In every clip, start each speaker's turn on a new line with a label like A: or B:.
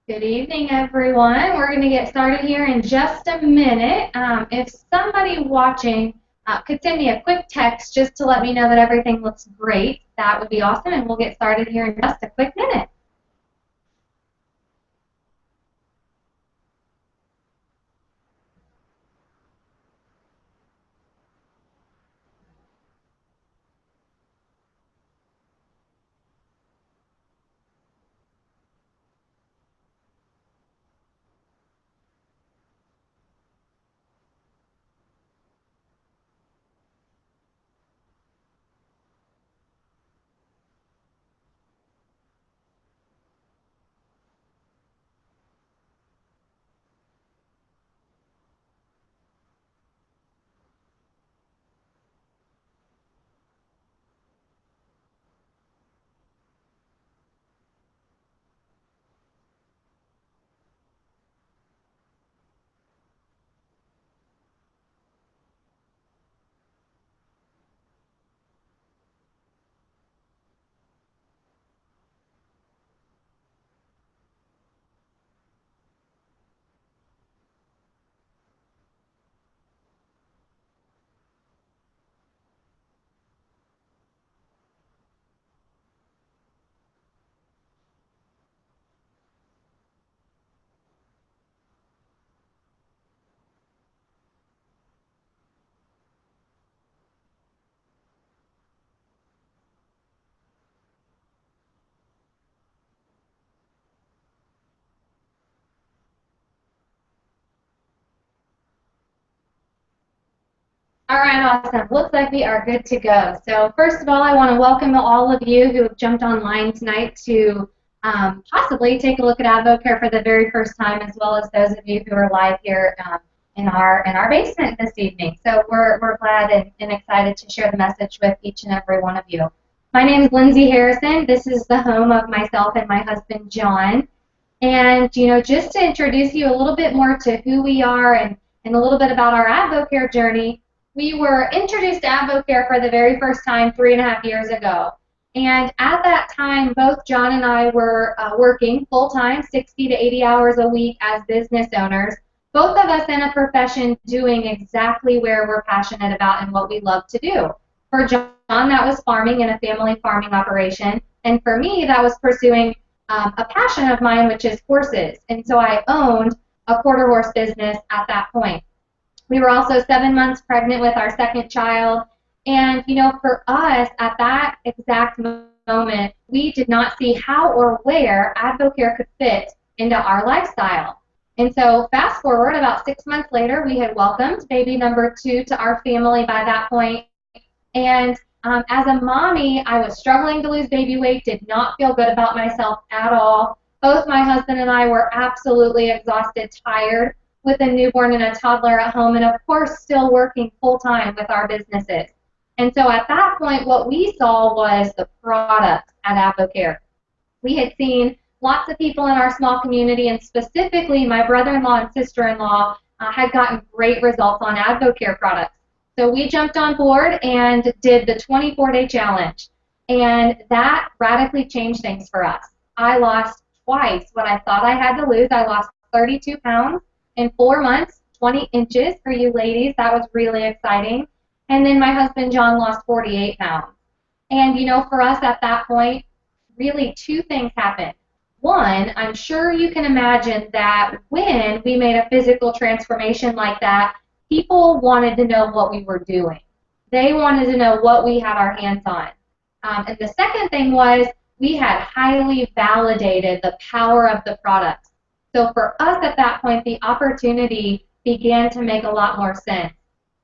A: Good evening, everyone. We're going to get started here in just a minute. If somebody watching could send me a quick text just to let me know that everything looks great, that would be awesome, and we'll get started here in just a quick minute. All right, awesome. Looks like we are good to go. So first of all, I want to welcome all of you who have jumped online tonight to possibly take a look at AdvoCare for the very first time, as well as those of you who are live here in our basement this evening. So we're glad and excited to share the message with each and every one of you. My name is Lindsay Harrison. This is the home of myself and my husband John. And just to introduce you a little bit more to who we are and a little bit about our AdvoCare journey, we were introduced to AdvoCare for the very first time 3.5 years ago. And at that time, both John and I were working full-time, 60 to 80 hours a week as business owners, both of us in a profession doing exactly where we're passionate about and what we love to do. For John, that was farming in a family farming operation. And for me, that was pursuing a passion of mine, which is horses. And so I owned a quarter horse business at that point. We were also 7 months pregnant with our second child. And, for us at that exact moment, we did not see how or where AdvoCare could fit into our lifestyle. And so fast forward, about 6 months later, we had welcomed baby number 2 to our family by that point. And as a mommy, I was struggling to lose baby weight, did not feel good about myself at all. Both my husband and I were absolutely exhausted, tired, with a newborn and a toddler at home, and of course still working full-time with our businesses. And so at that point, what we saw was the product at AdvoCare. We had seen lots of people in our small community, and specifically my brother-in-law and sister-in-law had gotten great results on AdvoCare products. So we jumped on board and did the 24-day challenge, and that radically changed things for us. I lost twice what I thought I had to lose. I lost 32 pounds in 4 months, 20 inches for you ladies. That was really exciting. And then my husband John lost 48 pounds. And for us at that point, really two things happened. One, I'm sure you can imagine that when we made a physical transformation like that, people wanted to know what we were doing. They wanted to know what we had our hands on. And the second thing was we had highly validated the power of the product. So for us at that point, the opportunity began to make a lot more sense.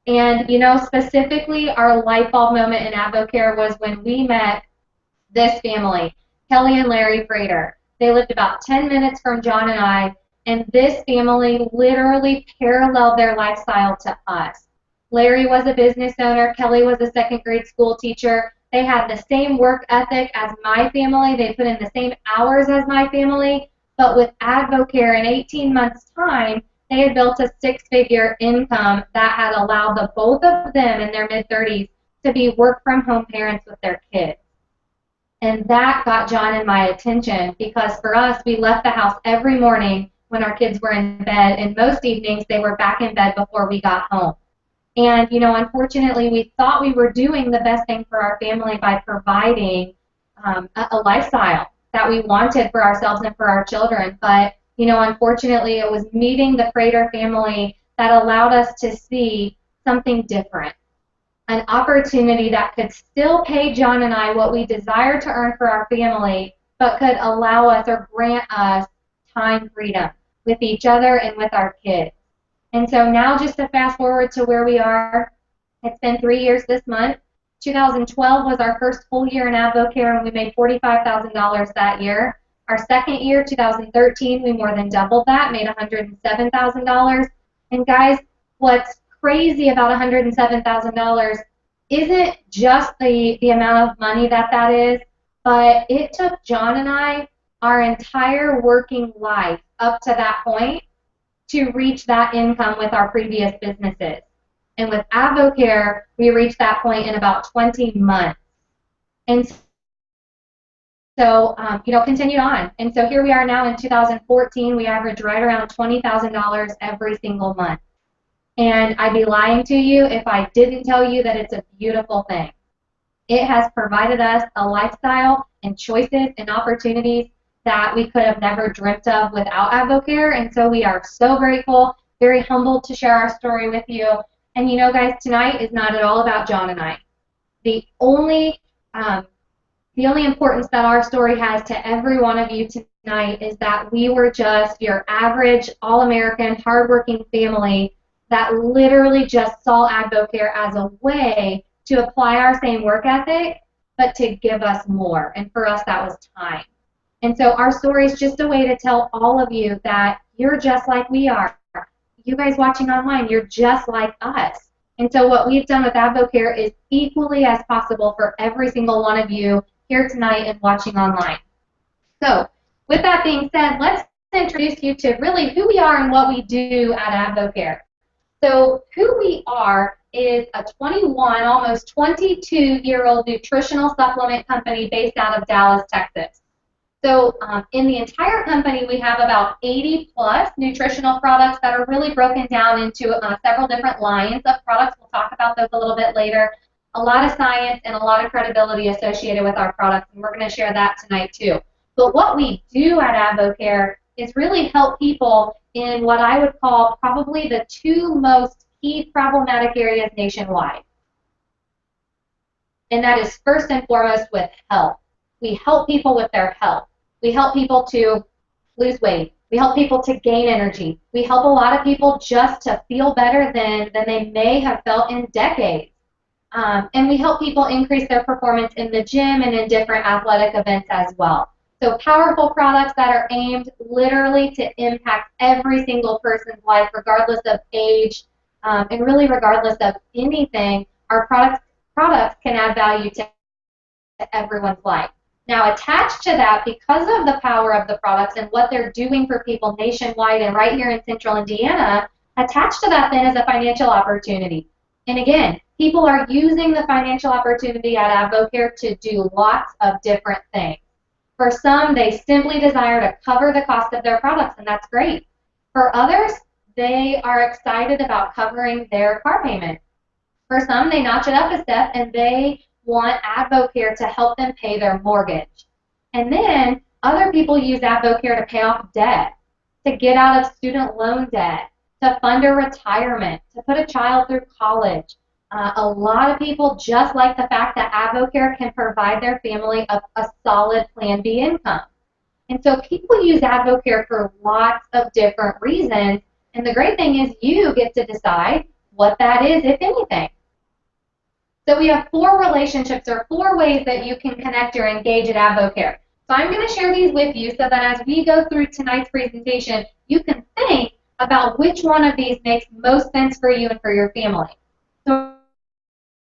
A: And, specifically our light bulb moment in AdvoCare was when we met this family, Kelly and Larry Prater. They lived about 10 minutes from John and I, and this family literally paralleled their lifestyle to us. Larry was a business owner. Kelly was a second-grade school teacher. They had the same work ethic as my family. They put in the same hours as my family. But with AdvoCare in 18 months' time, they had built a six-figure income that had allowed the both of them in their mid-30s to be work-from-home parents with their kids. And that got John and my attention, because for us, we left the house every morning when our kids were in bed, and most evenings they were back in bed before we got home. And, you know, unfortunately, we thought we were doing the best thing for our family by providing a lifestyle that we wanted for ourselves and for our children. But, you know, unfortunately, it was meeting the Prater family that allowed us to see something different, an opportunity that could still pay John and I what we desired to earn for our family, but could allow us or grant us time freedom with each other and with our kids. And so now, just to fast forward to where we are, it's been 3 years this month. 2012 was our first full year in AdvoCare, and we made $45,000 that year. Our second year, 2013, we more than doubled that, made $107,000. And guys, what's crazy about $107,000 isn't just the amount of money that is, but it took John and I our entire working life up to that point to reach that income with our previous businesses. And with AdvoCare, we reached that point in about 20 months. And so, you know, continued on. And so here we are now in 2014. We average right around $20,000 every single month. And I'd be lying to you if I didn't tell you that it's a beautiful thing. It has provided us a lifestyle and choices and opportunities that we could have never dreamt of without AdvoCare. And so we are so grateful, very humbled to share our story with you. And you know, guys, tonight is not at all about John and I. The only importance that our story has to every one of you tonight is that we were just your average, all-American, hardworking family that literally just saw AdvoCare as a way to apply our same work ethic, but to give us more. And for us, that was time. And so our story is just a way to tell all of you that you're just like we are. You guys watching online, you're just like us. And so what we've done with AdvoCare is equally as possible for every single one of you here tonight and watching online. So with that being said, let's introduce you to really who we are and what we do at AdvoCare. So who we are is a 21, almost 22-year-old nutritional supplement company based out of Dallas, Texas. So in the entire company, we have about 80-plus nutritional products that are really broken down into several different lines of products. We'll talk about those a little bit later. A lot of science and a lot of credibility associated with our products, and we're going to share that tonight too. But what we do at AdvoCare is really help people in what I would call probably the two most key problematic areas nationwide. And that is first and foremost with health. We help people with their health. We help people to lose weight. We help people to gain energy. We help a lot of people just to feel better than they may have felt in decades. And we help people increase their performance in the gym and in different athletic events as well. So powerful products that are aimed literally to impact every single person's life, regardless of age, and really regardless of anything. Our products can add value to everyone's life. Now, attached to that, because of the power of the products and what they're doing for people nationwide and right here in Central Indiana, attached to that then is a financial opportunity. And again, people are using the financial opportunity at AdvoCare to do lots of different things. For some, they simply desire to cover the cost of their products, and that's great. For others, they are excited about covering their car payment. For some, they notch it up a step, and they want AdvoCare to help them pay their mortgage. And then other people use AdvoCare to pay off debt, to get out of student loan debt, to fund a retirement, to put a child through college. A lot of people just like the fact that AdvoCare can provide their family a solid Plan B income. And so people use AdvoCare for lots of different reasons, and the great thing is you get to decide what that is, if anything. So we have 4 relationships or 4 ways that you can connect or engage at AdvoCare. So I'm going to share these with you so that as we go through tonight's presentation, you can think about which one of these makes most sense for you and for your family. So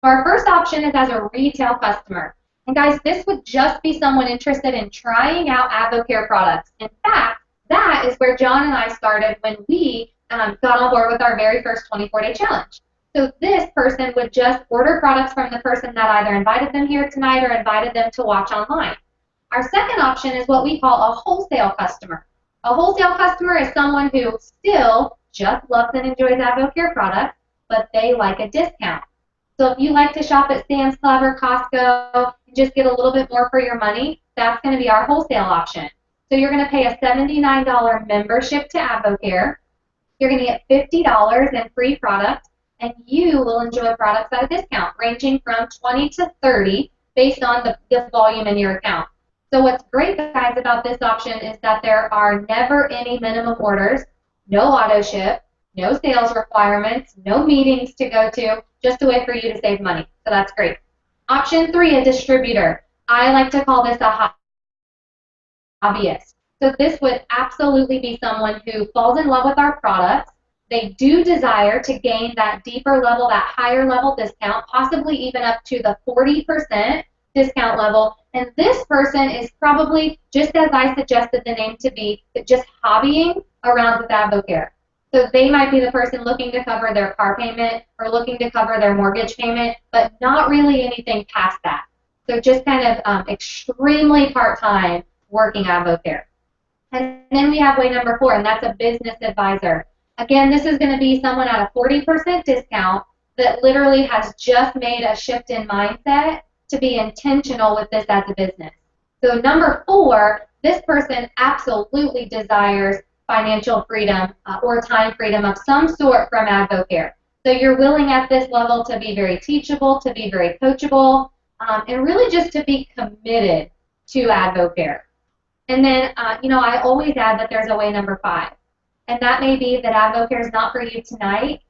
A: our first option is as a retail customer. And guys, this would just be someone interested in trying out AdvoCare products. In fact, that is where John and I started when we got on board with our very first 24-day challenge. So this person would just order products from the person that either invited them here tonight or invited them to watch online. Our second option is what we call a wholesale customer. A wholesale customer is someone who still just loves and enjoys AdvoCare products, but they like a discount. So if you like to shop at Sam's Club or Costco and just get a little bit more for your money, that's going to be our wholesale option. So you're going to pay a $79 membership to AdvoCare. You're going to get $50 in free products, and you will enjoy products at a discount ranging from 20 to 30 based on the volume in your account. So what's great, guys, about this option is that there are never any minimum orders, no auto ship, no sales requirements, no meetings to go to, just a way for you to save money. So that's great. Option 3, a distributor. I like to call this a hobbyist. So this would absolutely be someone who falls in love with our products. They do desire to gain that deeper level, that higher level discount, possibly even up to the 40% discount level. And this person is probably, just as I suggested the name to be, just hobbying around with AdvoCare. So they might be the person looking to cover their car payment or looking to cover their mortgage payment, but not really anything past that. So just kind of extremely part-time working AdvoCare. And then we have way number 4, and that's a business advisor. Again, this is going to be someone at a 40% discount that literally has just made a shift in mindset to be intentional with this as a business. So number 4, this person absolutely desires financial freedom or time freedom of some sort from AdvoCare. So you're willing at this level to be very teachable, to be very coachable, and really just to be committed to AdvoCare. And then, I always add that there's a way number 5. And that may be that AdvoCare is not for you tonight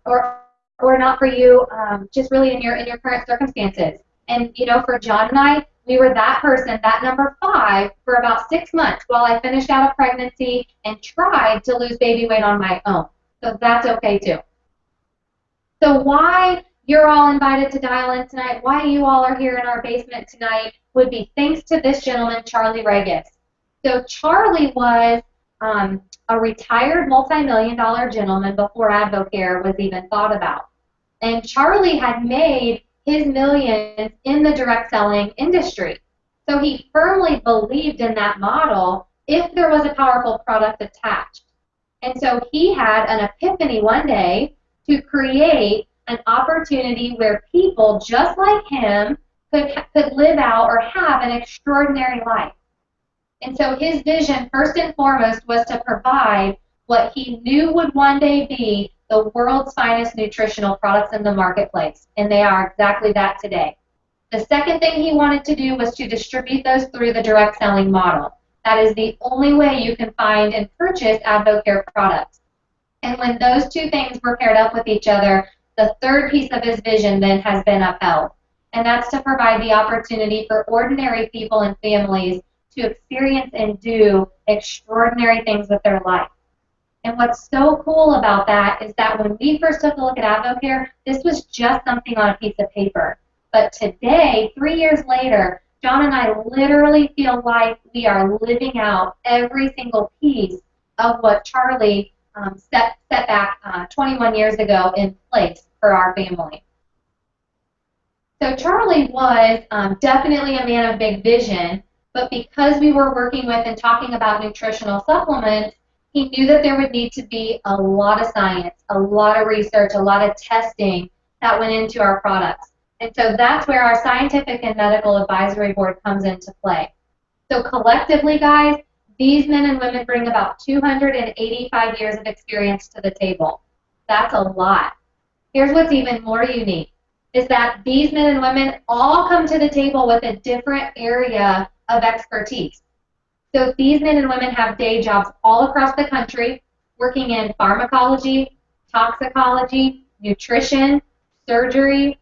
A: or not for you just really in your current circumstances. And, for John and I, we were that person, that number 5, for about 6 months while I finished out a pregnancy and tried to lose baby weight on my own. So that's okay, too. So why you're all invited to dial in tonight, why you all are here in our basement tonight, would be thanks to this gentleman, Charlie Regis. So Charlie was a retired multi-million-dollar gentleman before AdvoCare was even thought about. And Charlie had made his millions in the direct selling industry. So he firmly believed in that model if there was a powerful product attached. And so he had an epiphany one day to create an opportunity where people just like him could live out or have an extraordinary life. And so his vision, first and foremost, was to provide what he knew would one day be the world's finest nutritional products in the marketplace. And they are exactly that today. The second thing he wanted to do was to distribute those through the direct selling model. That is the only way you can find and purchase AdvoCare products. And when those two things were paired up with each other, the third piece of his vision then has been upheld. And that's to provide the opportunity for ordinary people and families to experience and do extraordinary things with their life. And what's so cool about that is that when we first took a look at AdvoCare, this was just something on a piece of paper. But today, 3 years later, John and I literally feel like we are living out every single piece of what Charlie set back 21 years ago in place for our family. So Charlie was definitely a man of big vision, but because we were working with and talking about nutritional supplements, he knew that there would need to be a lot of science, a lot of research, a lot of testing that went into our products. And so that's where our scientific and medical advisory board comes into play. So collectively, guys, these men and women bring about 285 years of experience to the table. That's a lot. Here's what's even more unique, is that these men and women all come to the table with a different area of expertise. So these men and women have day jobs all across the country, working in pharmacology, toxicology, nutrition, surgery,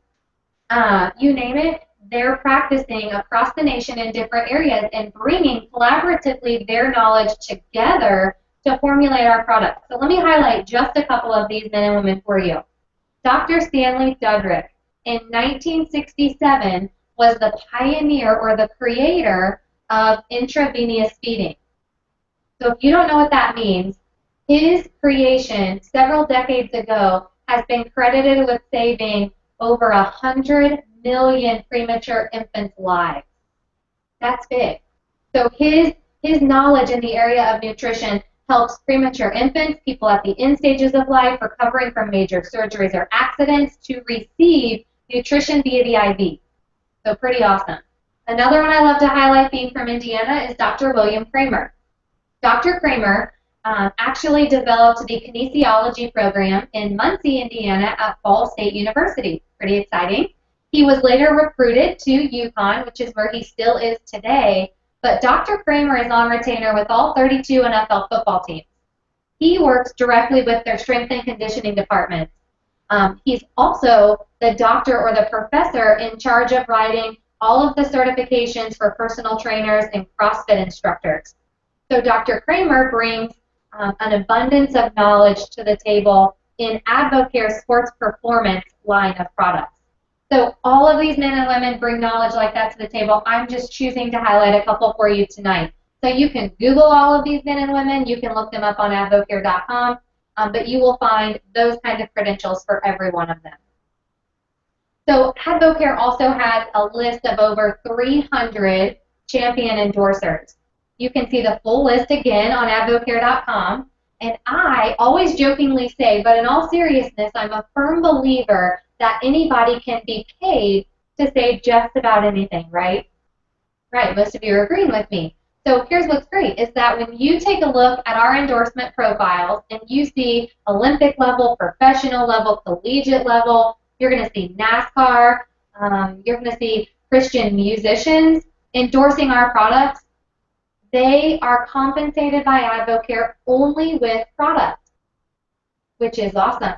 A: you name it. They're practicing across the nation in different areas and bringing collaboratively their knowledge together to formulate our products. So let me highlight just a couple of these men and women for you. Dr. Stanley Dudrick, in 1967, was the pioneer or the creator of intravenous feeding. So if you don't know what that means, his creation several decades ago has been credited with saving over 100 million premature infants' lives. That's big. So his knowledge in the area of nutrition helps premature infants, people at the end stages of life, recovering from major surgeries or accidents, to receive nutrition via the IV. So pretty awesome. Another one I love to highlight being from Indiana is Dr. William Kramer. Dr. Kramer actually developed the kinesiology program in Muncie, Indiana at Ball State University. Pretty exciting. He was later recruited to UConn, which is where he still is today, but Dr. Kramer is on retainer with all 32 NFL football teams. He works directly with their strength and conditioning departments. He's also the doctor or the professor in charge of writing all of the certifications for personal trainers and CrossFit instructors. So Dr. Kramer brings an abundance of knowledge to the table in AdvoCare's sports performance line of products. So all of these men and women bring knowledge like that to the table. I'm just choosing to highlight a couple for you tonight. So you can Google all of these men and women. You can look them up on advocare.com, but you will find those kinds of credentials for every one of them. So AdvoCare also has a list of over 300 champion endorsers. You can see the full list again on advocare.com. And I always jokingly say, but in all seriousness, I'm a firm believer that anybody can be paid to say just about anything, right? Right, most of you are agreeing with me. So here's what's great, is that when you take a look at our endorsement profiles and you see Olympic level, professional level, collegiate level, you're going to see NASCAR, you're going to see Christian musicians endorsing our products. They are compensated by AdvoCare only with product, which is awesome,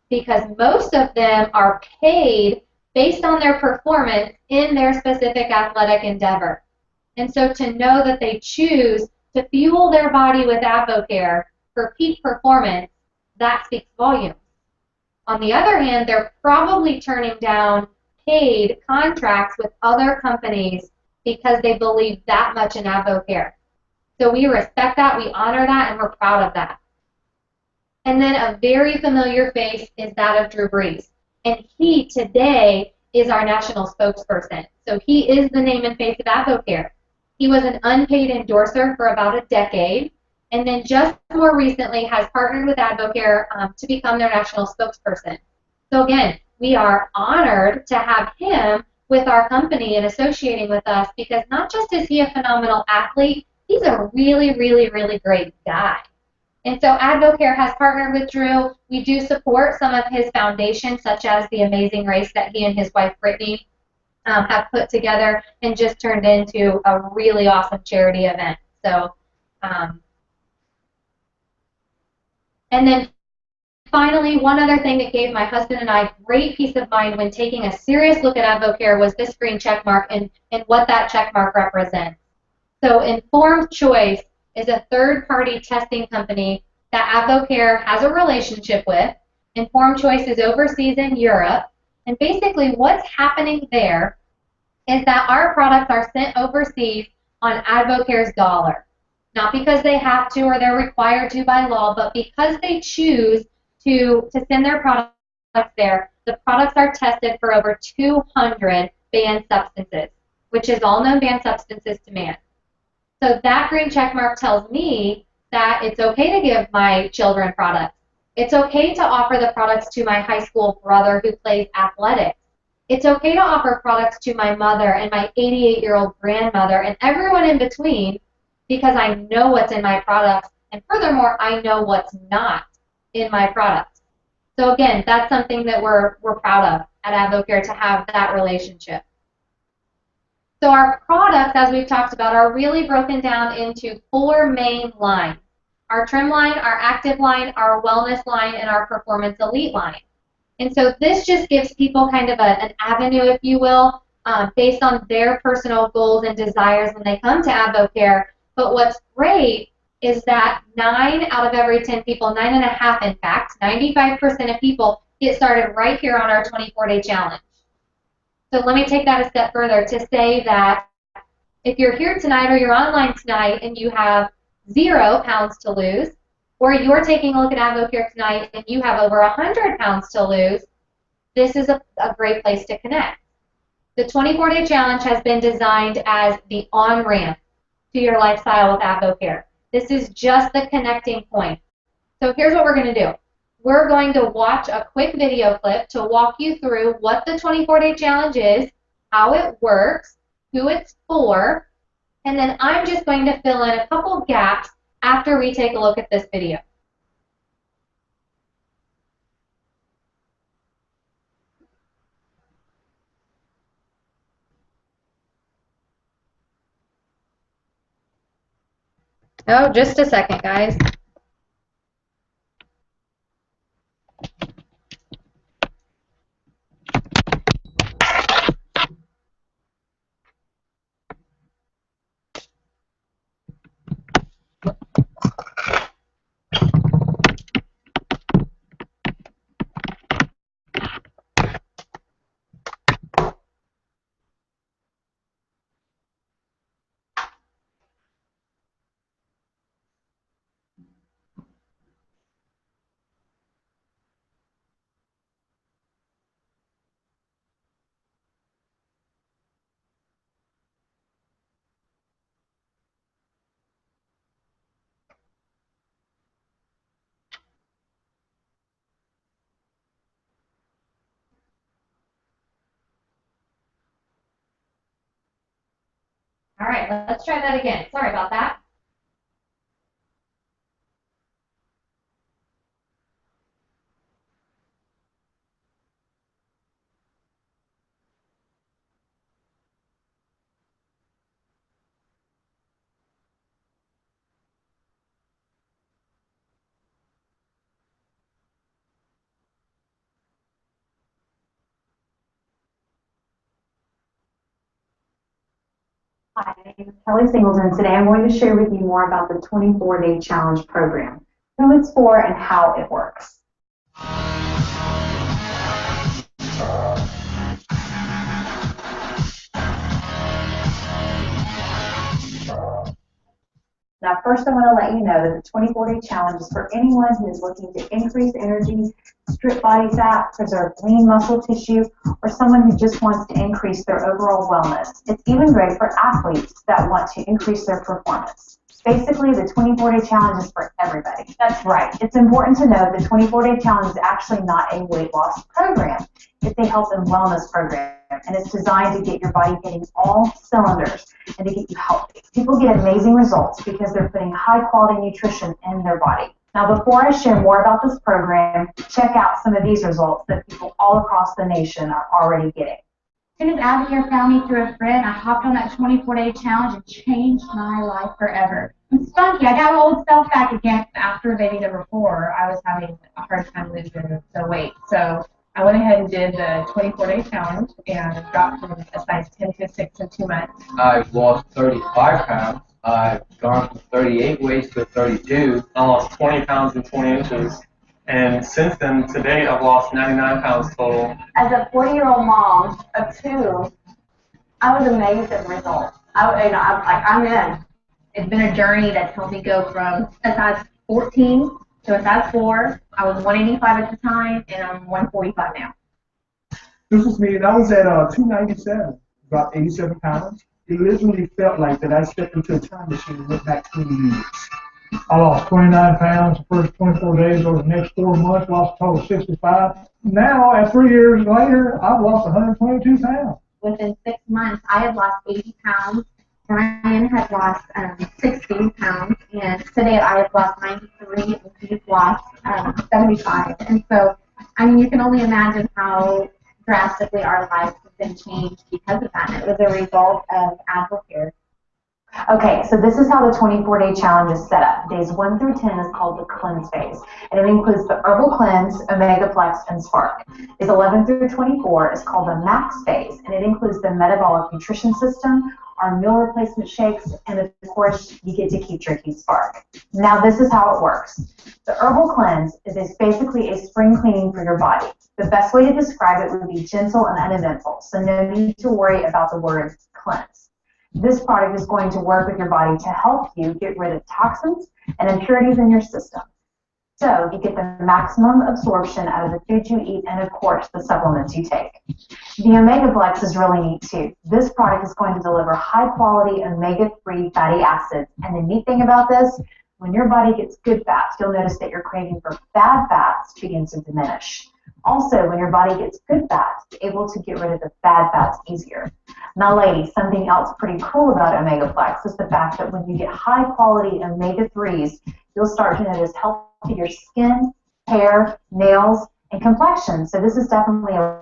A: because most of them are paid based on their performance in their specific athletic endeavor. And so to know that they choose to fuel their body with AdvoCare for peak performance, that speaks volumes. On the other hand, they're probably turning down paid contracts with other companies because they believe that much in AdvoCare. So we respect that, we honor that, and we're proud of that. And then a very familiar face is that of Drew Brees. And he today is our national spokesperson. So he is the name and face of AdvoCare. He was an unpaid endorser for about a decade, and then just more recently has partnered with AdvoCare to become their national spokesperson. So again, we are honored to have him with our company and associating with us, because not just is he a phenomenal athlete, he's a really, really, really great guy. And so AdvoCare has partnered with Drew. We do support some of his foundations, such as the Amazing Race that he and his wife Brittany have put together and just turned into a really awesome charity event. So, and then finally, one other thing that gave my husband and I great peace of mind when taking a serious look at AdvoCare was this green check mark and what that check mark represents. So Informed Choice is a third-party testing company that AdvoCare has a relationship with. Informed Choice is overseas in Europe. And basically what's happening there is that our products are sent overseas on AdvoCare's dollar. Not because they have to or they're required to by law, but because they choose to send their products there. The products are tested for over 200 banned substances, which is all known banned substances to man. So that green check mark tells me that it's okay to give my children products. It's okay to offer the products to my high school brother who plays athletics. It's okay to offer products to my mother and my 88-year-old grandmother and everyone in between, because I know what's in my products, and furthermore, I know what's not in my products. So again, that's something that we're proud of at AdvoCare, to have that relationship. So our products, as we've talked about, are really broken down into 4 main lines. Our trim line, our active line, our wellness line, and our performance elite line. And so this just gives people kind of an avenue, if you will, based on their personal goals and desires when they come to AdvoCare. But what's great is that 9 out of every 10 people, 9.5 in fact, 95% of people get started right here on our 24-day challenge. So let me take that a step further to say that if you're here tonight or you're online tonight and you have 0 pounds to lose, or you're taking a look at AdvoCare tonight and you have over 100 pounds to lose, this is a great place to connect. The 24-day challenge has been designed as the on-ramp to your lifestyle with AdvoCare. This is just the connecting point. So here's what we're going to do. We're going to watch a quick video clip to walk you through what the 24-day challenge is, how it works, who it's for, and then I'm just going to fill in a couple gaps after we take a look at this video. Oh, just a second, guys. All right, let's try that again. Sorry about that.
B: Hi, my name is Kelly Singleton. Today I'm going to share with you more about the 24-day challenge program, who it's for and how it works. Now, first I want to let you know that the 24-day challenge is for anyone who is looking to increase energy, strip body fat, preserve lean muscle tissue, or someone who just wants to increase their overall wellness. It's even great for athletes that want to increase their performance. Basically, the 24-day challenge is for everybody. That's right. It's important to know the 24-day challenge is actually not a weight loss program. It's a health and wellness program, and it's designed to get your body hitting all cylinders and to get you healthy. People get amazing results because they're putting high-quality nutrition in their body. Now, before I share more about this program, check out some of these results that people all across the nation are already getting.
C: As soon as AdvoCare found me through a friend, I hopped on that 24-day challenge and changed my life forever. I'm spunky. I got my old self back again. After baby number 4, I was having a hard time losing the weight. So I went ahead and did the 24-day challenge and dropped from a size 10 to 6 in 2 months.
D: I've lost 35 pounds. I've gone from 38 waist to 32.
E: I lost 20 pounds and 20 inches. And since then, to date, I've lost 99 pounds total.
B: As a 40-year-old mom of 2, I was amazed at the results. I'm in.
C: It's been a journey that's helped me go from a size 14 to a size 4. I was 185 at the time, and I'm 145 now.
F: This was me, and I was at 297, about 87 pounds. It literally felt like that I stepped into a time machine and went back 20 years.
G: I lost 29 pounds the first 24 days. Over the next 4 months, lost a total of 65. Now, at 3 years later, I've lost 122 pounds.
C: Within 6 months, I had lost 80 pounds. Ryan had lost 16 pounds, and today I have lost 93, and he's lost 75. And so, I mean, you can only imagine how drastically our lives have been changed because of that. It was a result of AdvoCare.
B: Okay, so this is how the 24-day challenge is set up. Days 1 through 10 is called the cleanse phase, and it includes the herbal cleanse, Omegaplex, and Spark. Days 11 through 24 is called the max phase, and it includes the metabolic nutrition system, our meal replacement shakes, and of course, you get to keep drinking Spark. Now, this is how it works. The herbal cleanse is basically a spring cleaning for your body. The best way to describe it would be gentle and uneventful, so no need to worry about the word cleanse. This product is going to work with your body to help you get rid of toxins and impurities in your system. So you get the maximum absorption out of the food you eat and, of course, the supplements you take. The Omega Flex is really neat, too. This product is going to deliver high-quality omega-3 fatty acids. And the neat thing about this, when your body gets good fats, you'll notice that your craving for bad fats begins to diminish. Also, when your body gets good fats, it's able to get rid of the bad fats easier. Now, ladies, something else pretty cool about Omega Flex is the fact that when you get high-quality omega-3s, you'll start to notice healthier skin, hair, nails, and complexion. So this is definitely a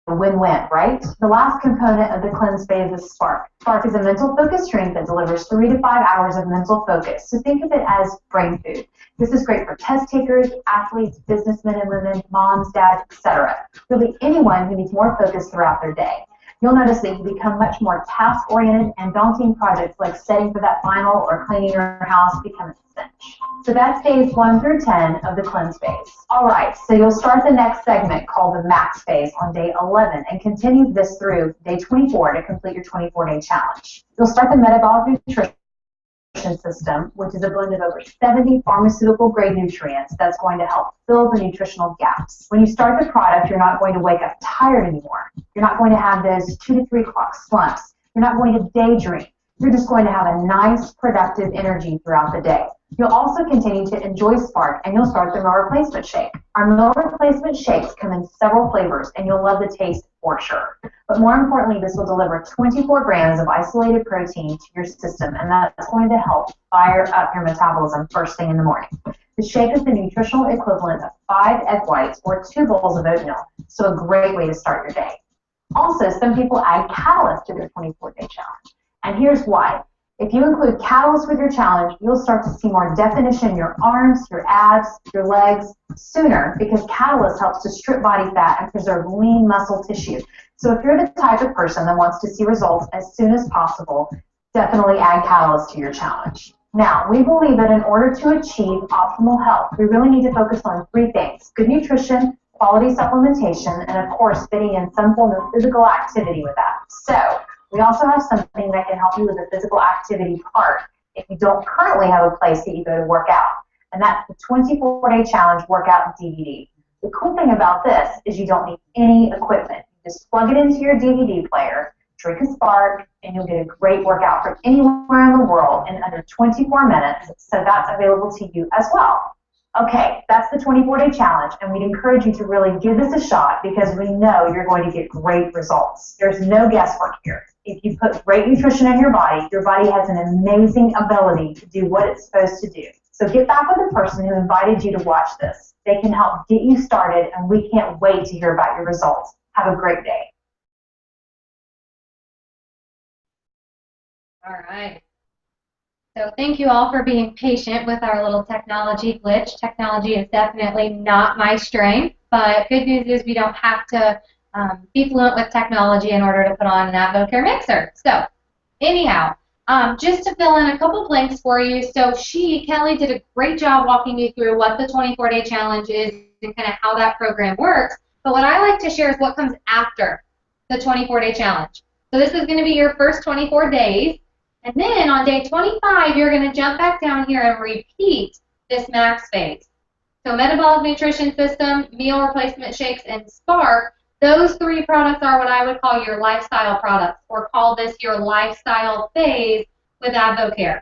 B: win-win, right? The last component of the cleanse phase is Spark. Spark is a mental focus drink that delivers 3 to 5 hours of mental focus. So think of it as brain food. This is great for test takers, athletes, businessmen and women, moms, dads, etc. Really anyone who needs more focus throughout their day. You'll notice that you become much more task-oriented, and daunting projects like setting for that final or cleaning your house become a cinch. So that's days 1 through 10 of the cleanse phase. All right, so you'll start the next segment called the max phase on day 11 and continue this through day 24 to complete your 24-day challenge. You'll start the metabolic nutrition system, which is a blend of over 70 pharmaceutical-grade nutrients that's going to help fill the nutritional gaps. When you start the product, you're not going to wake up tired anymore. You're not going to have those 2 to 3 o'clock slumps. You're not going to daydream. You're just going to have a nice, productive energy throughout the day. You'll also continue to enjoy Spark, and you'll start the meal replacement shake. Our meal replacement shakes come in several flavors, and you'll love the taste for sure. But more importantly, this will deliver 24 grams of isolated protein to your system, and that's going to help fire up your metabolism first thing in the morning. The shake is the nutritional equivalent of 5 egg whites or 2 bowls of oatmeal, so a great way to start your day. Also, some people add Catalyst to their 24-day challenge, and here's why. If you include Catalyst with your challenge, you'll start to see more definition in your arms, your abs, your legs sooner, because Catalyst helps to strip body fat and preserve lean muscle tissue. So if you're the type of person that wants to see results as soon as possible, definitely add Catalyst to your challenge. Now, we believe that in order to achieve optimal health, we really need to focus on 3 things: good nutrition, quality supplementation, and of course, fitting in some form of physical activity with that. So, we also have something that can help you with the physical activity part if you don't currently have a place that you go to work out. And that's the 24-day challenge workout DVD. The cool thing about this is you don't need any equipment. You just plug it into your DVD player, drink a Spark, and you'll get a great workout from anywhere in the world in under 24 minutes. So that's available to you as well. Okay, that's the 24-day challenge, and we'd encourage you to really give this a shot because we know you're going to get great results. There's no guesswork here. If you put great nutrition in your body has an amazing ability to do what it's supposed to do. So get back with the person who invited you to watch this. They can help get you started, and we can't wait to hear about your results. Have a great day.
A: All right. So thank you all for being patient with our little technology glitch. Technology is definitely not my strength, but good news is we don't have to be fluent with technology in order to put on an AdvoCare mixer. So anyhow, just to fill in a couple blanks for you, so Kelly did a great job walking you through what the 24-day challenge is and kind of how that program works. But what I like to share is what comes after the 24-day challenge. So this is going to be your first 24 days. And then on day 25, you're going to jump back down here and repeat this max phase. So metabolic nutrition system, meal replacement shakes, and Spark, those 3 products are what I would call your lifestyle products, or call this your lifestyle phase with AdvoCare.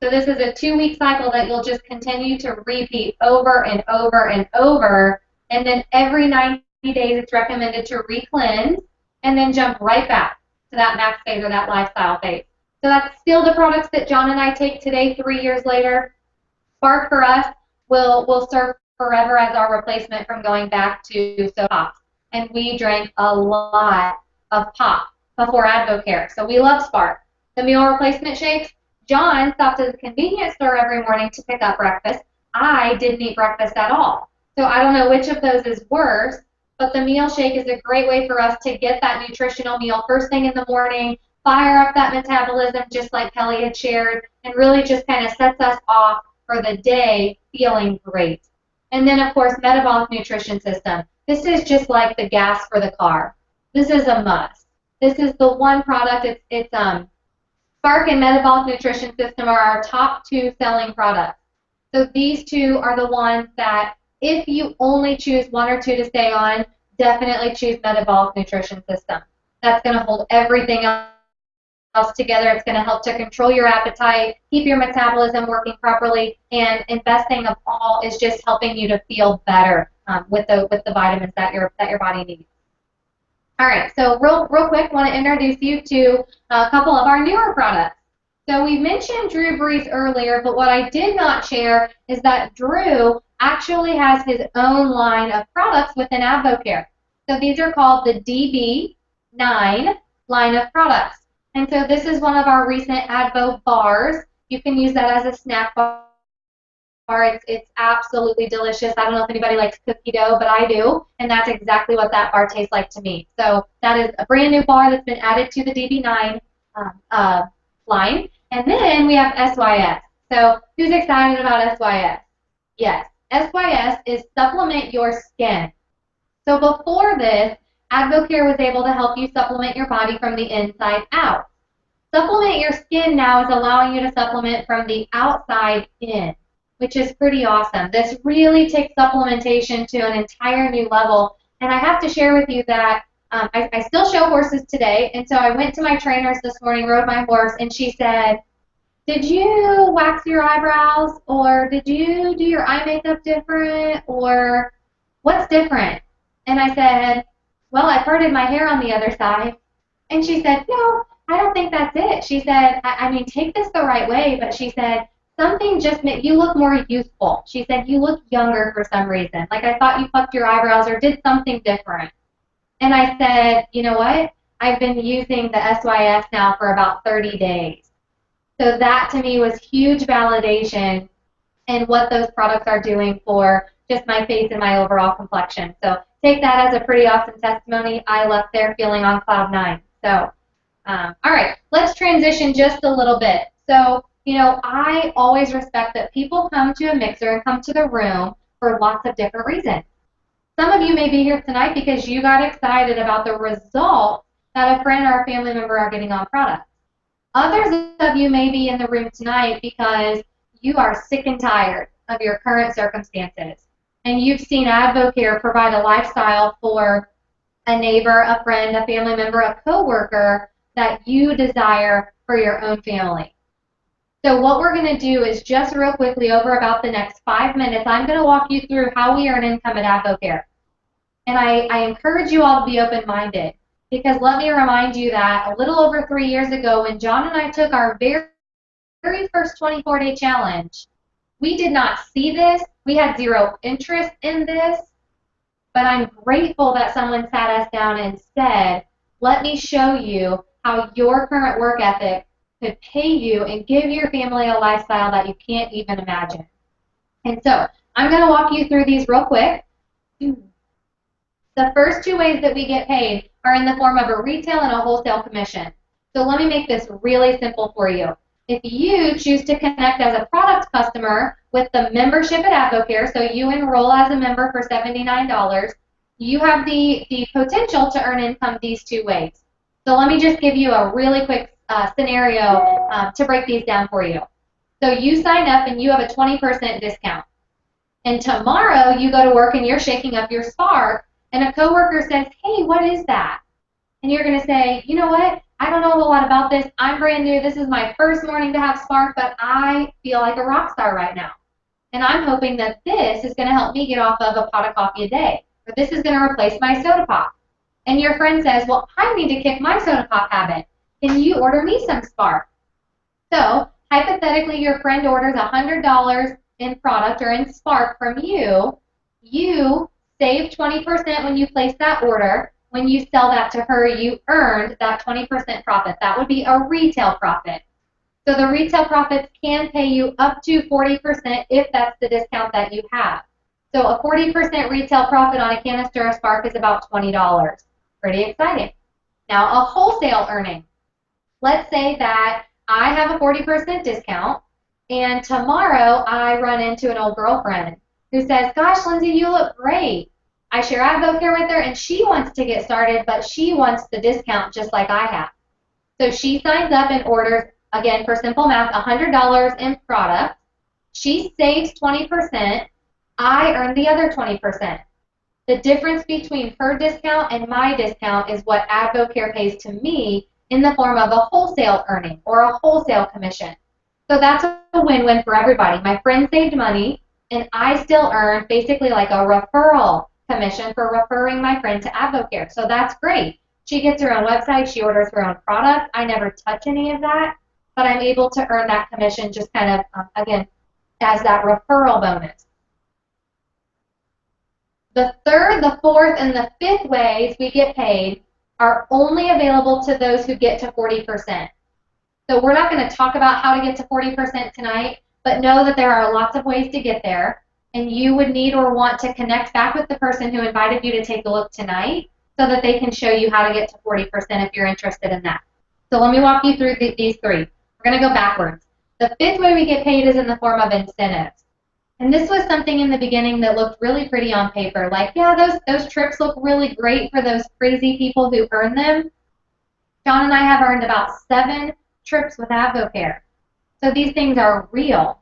A: So this is a 2-week cycle that you'll just continue to repeat over and over and over, and then every 90 days it's recommended to re-cleanse and then jump right back to that max phase or that lifestyle phase. So that's still the products that John and I take today, 3 years later. Spark for us will serve forever as our replacement from going back to pop. And we drank a lot of pop before AdvoCare. So we love Spark. The meal replacement shakes, John stopped at the convenience store every morning to pick up breakfast. I didn't eat breakfast at all. So I don't know which of those is worse, but the meal shake is a great way for us to get that nutritional meal first thing in the morning, fire up that metabolism just like Kelly had shared, and really just kind of sets us off for the day feeling great. And then, of course, metabolic nutrition system. This is just like the gas for the car. This is a must. This is the one product. Spark and metabolic nutrition system are our top 2 selling products. So these two are the ones that, if you only choose one or two to stay on, definitely choose metabolic nutrition system. That's going to hold everything else together. It's going to help to control your appetite, keep your metabolism working properly, and investing of all is just helping you to feel better with the vitamins that your body needs. All right, so real quick, I want to introduce you to a couple of our newer products. So we mentioned Drew Brees earlier, but what I did not share is that Drew actually has his own line of products within AdvoCare. So these are called the DB9 line of products. And so this is one of our recent Advo bars. You can use that as a snack bar. It's absolutely delicious. I don't know if anybody likes cookie dough, but I do, and that's exactly what that bar tastes like to me. So that is a brand new bar that's been added to the DB9 line. And then we have SYS. So who's excited about SYS? Yes. SYS is supplement your skin. So before this, AdvoCare was able to help you supplement your body from the inside out. Supplement your skin now is allowing you to supplement from the outside in, which is pretty awesome. This really takes supplementation to an entire new level. And I have to share with you that I still show horses today, and so I went to my trainers this morning, rode my horse, and she said, did you wax your eyebrows, or did you do your eye makeup different, or what's different? And I said, well, I parted my hair on the other side. And she said, no, I don't think that's it. She said, I mean, take this the right way, but she said, something just made you look more youthful. She said, you look younger for some reason. Like I thought you plucked your eyebrows or did something different. And I said, you know what? I've been using the SYS now for about 30 days. So that to me was huge validation in what those products are doing for just my face and my overall complexion. So take that as a pretty awesome testimony. I left there feeling on cloud 9. So, all right, let's transition just a little bit. So, you know, I always respect that people come to a mixer and come to the room for lots of different reasons. Some of you may be here tonight because you got excited about the result that a friend or a family member are getting on products. Others of you may be in the room tonight because you are sick and tired of your current circumstances, and you've seen AdvoCare provide a lifestyle for a neighbor, a friend, a family member, a coworker that you desire for your own family. So what we're going to do is just real quickly, over about the next 5 minutes, I'm going to walk you through how we earn income at AdvoCare. And I encourage you all to be open-minded, because let me remind you that a little over 3 years ago, when John and I took our very first 24-day challenge, we did not see this. We had zero interest in this. But I'm grateful that someone sat us down and said, let me show you how your current work ethic could pay you and give your family a lifestyle that you can't even imagine. And so I'm going to walk you through these real quick. The first two ways that we get paid are in the form of a retail and a wholesale commission. So let me make this really simple for you. If you choose to connect as a product customer with the membership at AdvoCare, so you enroll as a member for $79, you have the potential to earn income these two ways. So let me just give you a really quick scenario to break these down for you. So you sign up and you have a 20% discount. And tomorrow you go to work and you're shaking up your Spark, and a coworker says, hey, what is that? And you're going to say, you know what? I don't know a whole lot about this. I'm brand new. This is my first morning to have Spark, but I feel like a rock star right now. And I'm hoping that this is going to help me get off of a pot of coffee a day, or this is going to replace my soda pop. And your friend says, well, I need to kick my soda pop habit. Can you order me some Spark? So hypothetically, your friend orders $100 in product or in Spark from you. You save 20% when you place that order. When you sell that to her, you earned that 20% profit. That would be a retail profit. So the retail profits can pay you up to 40% if that's the discount that you have. So a 40% retail profit on a canister of Spark is about $20. Pretty exciting. Now a wholesale earning. Let's say that I have a 40% discount, and tomorrow I run into an old girlfriend who says, gosh, Lindsay, you look great. I share AdvoCare with her, and she wants to get started, but she wants the discount just like I have. So she signs up and orders, again, for simple math, $100 in product. She saves 20%. I earn the other 20%. The difference between her discount and my discount is what AdvoCare pays to me in the form of a wholesale earning or a wholesale commission. So that's a win-win for everybody. My friend saved money, and I still earn basically like a referral commission for referring my friend to AdvoCare. So that's great. She gets her own website. She orders her own product. I never touch any of that, but I'm able to earn that commission just kind of, again, as that referral bonus. The third, the fourth, and the fifth ways we get paid are only available to those who get to 40%. So we're not going to talk about how to get to 40% tonight, but know that there are lots of ways to get there, and you would need or want to connect back with the person who invited you to take a look tonight so that they can show you how to get to 40% if you're interested in that. So let me walk you through these three. We're going to go backwards. The fifth way we get paid is in the form of incentives. And this was something in the beginning that looked really pretty on paper. Like, yeah, those trips look really great for those crazy people who earn them. John and I have earned about 7 trips with AdvoCare. So these things are real.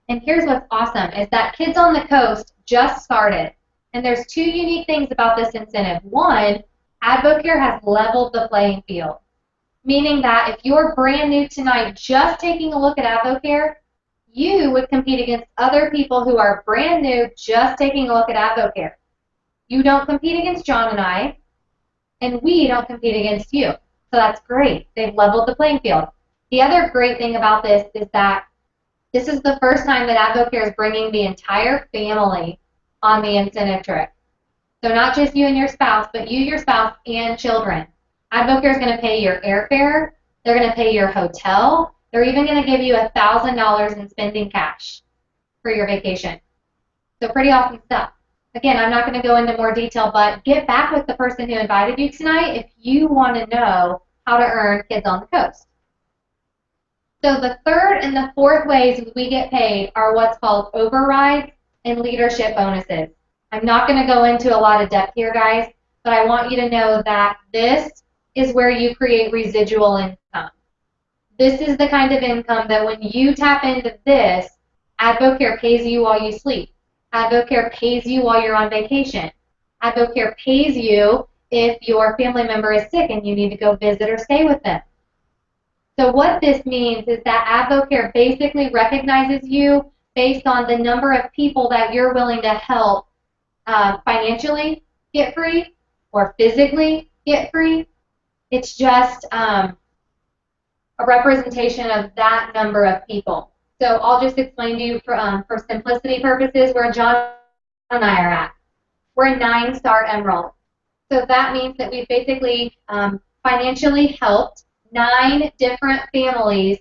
A: And here's what's awesome is that Kids on the Coast just started. And there's 2 unique things about this incentive. One, AdvoCare has leveled the playing field. Meaning that if you're brand new tonight just taking a look at AdvoCare, you would compete against other people who are brand new just taking a look at AdvoCare. You don't compete against John and I, and we don't compete against you. So that's great. They've leveled the playing field. The other great thing about this is that this is the first time that AdvoCare is bringing the entire family on the incentive trip. So not just you and your spouse, but you, your spouse, and children. AdvoCare is going to pay your airfare. They're going to pay your hotel. They're even going to give you $1,000 in spending cash for your vacation. So pretty awesome stuff. Again, I'm not going to go into more detail, but get back with the person who invited you tonight if you want to know how to earn Kids on the Coast. So the third and the fourth ways we get paid are what's called overrides and leadership bonuses. I'm not going to go into a lot of depth here, guys, but I want you to know that this is where you create residual income. This is the kind of income that when you tap into this, AdvoCare pays you while you sleep. AdvoCare pays you while you're on vacation. AdvoCare pays you if your family member is sick and you need to go visit or stay with them. So what this means is that AdvoCare basically recognizes you based on the number of people that you're willing to help financially get free or physically get free. It's just a representation of that number of people. So I'll just explain to you for simplicity purposes where John and I are at. We're a 9-star Emerald. So that means that we've basically financially helped 9 different families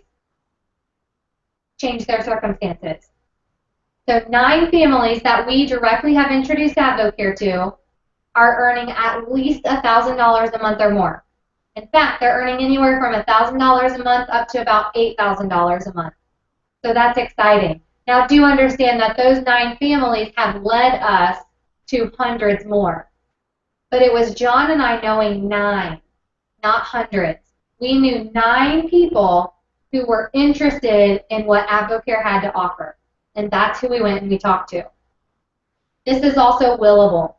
A: change their circumstances. So 9 families that we directly have introduced AdvoCare to are earning at least $1,000 a month or more. In fact, they're earning anywhere from $1,000 a month up to about $8,000 a month. So that's exciting. Now do understand that those 9 families have led us to hundreds more. But it was John and I knowing 9, not hundreds. We knew 9 people who were interested in what AdvoCare had to offer. And that's who we went and we talked to. This is also willable.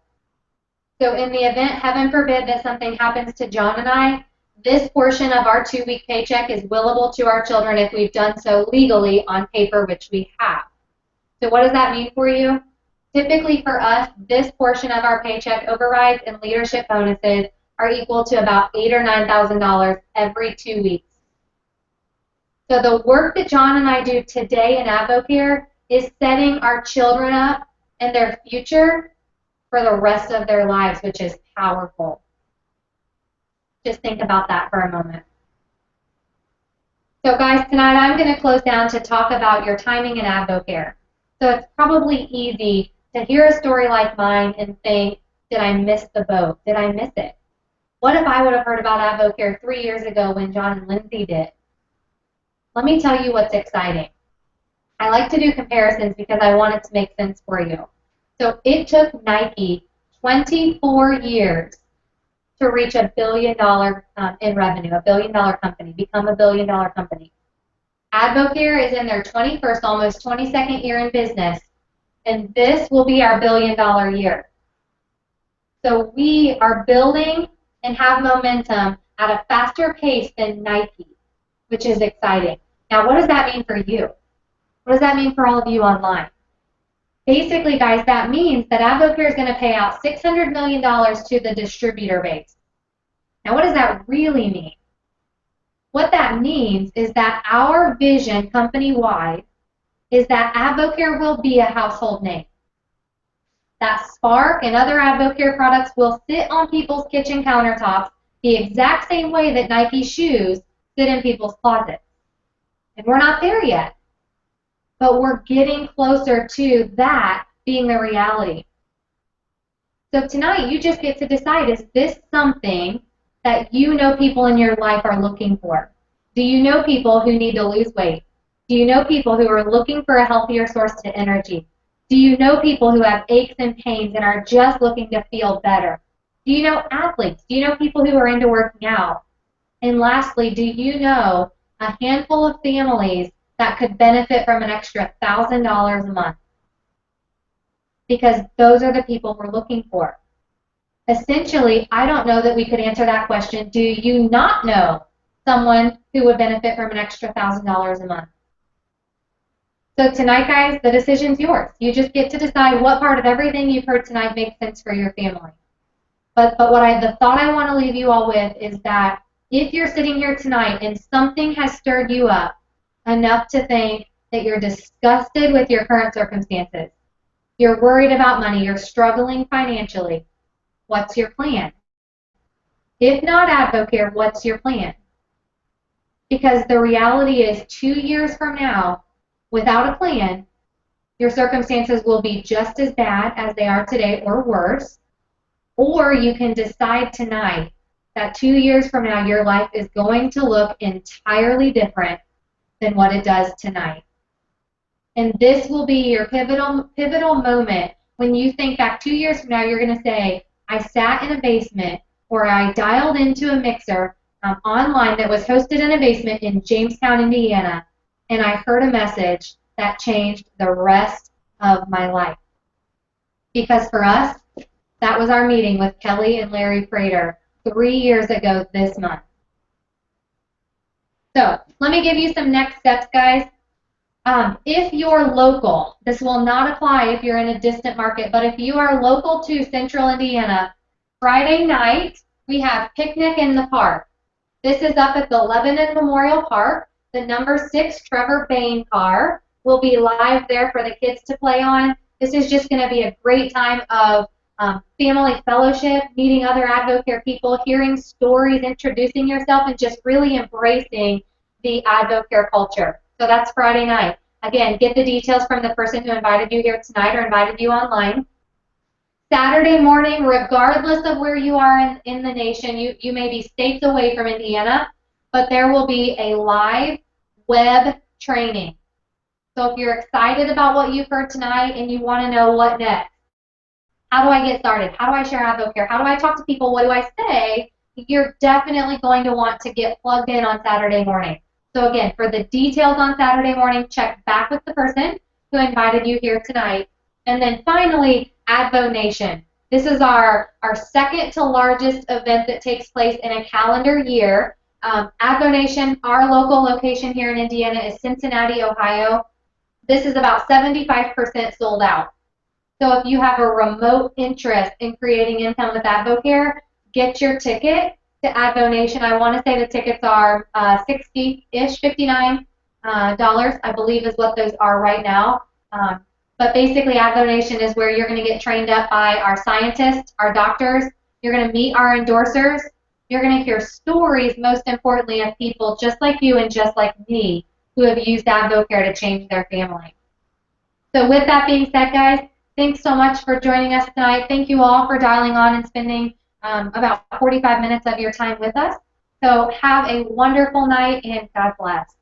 A: So in the event, heaven forbid, that something happens to John and I, this portion of our 2-week paycheck is willable to our children if we've done so legally on paper, which we have. So what does that mean for you? Typically for us, this portion of our paycheck overrides and leadership bonuses are equal to about $8,000 or $9,000 every 2 weeks. So the work that John and I do today in AdvoCare is setting our children up and their future for the rest of their lives, which is powerful. Just think about that for a moment. So guys, tonight I'm going to close down to talk about your timing in AdvoCare. So it's probably easy to hear a story like mine and think, did I miss the boat? Did I miss it? What if I would have heard about AdvoCare 3 years ago when John and Lindsay did? Let me tell you what's exciting. I like to do comparisons because I want it to make sense for you. So it took Nike 24 years to reach $1 billion in revenue, $1 billion company, become $1 billion company. Advocare is in their 21st, almost 22nd year in business, and this will be our billion-dollar year. So we are building and have momentum at a faster pace than Nike, which is exciting. Now, what does that mean for you? What does that mean for all of you online? Basically, guys, that means that Advocare is going to pay out $600 million to the distributor base. Now, what does that really mean? What that means is that our vision company-wide is that Advocare will be a household name. That Spark and other Advocare products will sit on people's kitchen countertops the exact same way that Nike shoes sit in people's closets. And we're not there yet, but we're getting closer to that being the reality. So tonight, you just get to decide, is this something that you know people in your life are looking for? Do you know people who need to lose weight? Do you know people who are looking for a healthier source to energy? Do you know people who have aches and pains and are just looking to feel better? Do you know athletes? Do you know people who are into working out? And lastly, do you know a handful of families that could benefit from an extra $1,000 a month? Because those are the people we're looking for. Essentially, I don't know that we could answer that question. Do you not know someone who would benefit from an extra $1,000 a month? So tonight, guys, the decision's yours. You just get to decide what part of everything you've heard tonight makes sense for your family. But the thought I want to leave you all with is that if you're sitting here tonight and something has stirred you up enough to think that you're disgusted with your current circumstances, you're worried about money, you're struggling financially, what's your plan? If not Advocare, what's your plan? Because the reality is 2 years from now, without a plan, your circumstances will be just as bad as they are today or worse. Or you can decide tonight that 2 years from now your life is going to look entirely different than what it does tonight. And this will be your pivotal moment when you think back 2 years from now, you're going to say, I sat in a basement or I dialed into a mixer online that was hosted in a basement in Jamestown, Indiana, and I heard a message that changed the rest of my life. Because for us, that was our meeting with Kelly and Larry Prater 3 years ago this month. So let me give you some next steps, guys. If you're local, this will not apply if you're in a distant market, but if you are local to Central Indiana, Friday night we have Picnic in the Park. This is up at the Lebanon Memorial Park. The number 6 Trevor Bain car will be live there for the kids to play on. This is just going to be a great time of family fellowship, meeting other Advocare people, hearing stories, introducing yourself, and just really embracing the Advocare culture. So that's Friday night. Again, get the details from the person who invited you here tonight or invited you online. Saturday morning, regardless of where you are in the nation, you may be states away from Indiana, but there will be a live web training. So if you're excited about what you've heard tonight and you want to know what next, how do I get started? How do I share Advocare? How do I talk to people? What do I say? You're definitely going to want to get plugged in on Saturday morning. So again, for the details on Saturday morning, check back with the person who invited you here tonight. And then finally, Advo Nation. This is our second to largest event that takes place in a calendar year. Advo Nation, our local location here in Indiana is Cincinnati, Ohio. This is about 75% sold out. So if you have a remote interest in creating income with Advocare, get your ticket to Advo Nation. I want to say the tickets are $60-ish, $59, I believe is what those are right now. But basically, Advo Nation is where you're going to get trained up by our scientists, our doctors. You're going to meet our endorsers. You're going to hear stories, most importantly, of people just like you and just like me who have used Advocare to change their family. So with that being said, guys, thanks so much for joining us tonight. Thank you all for dialing on and spending about 45 minutes of your time with us. So have a wonderful night and God bless.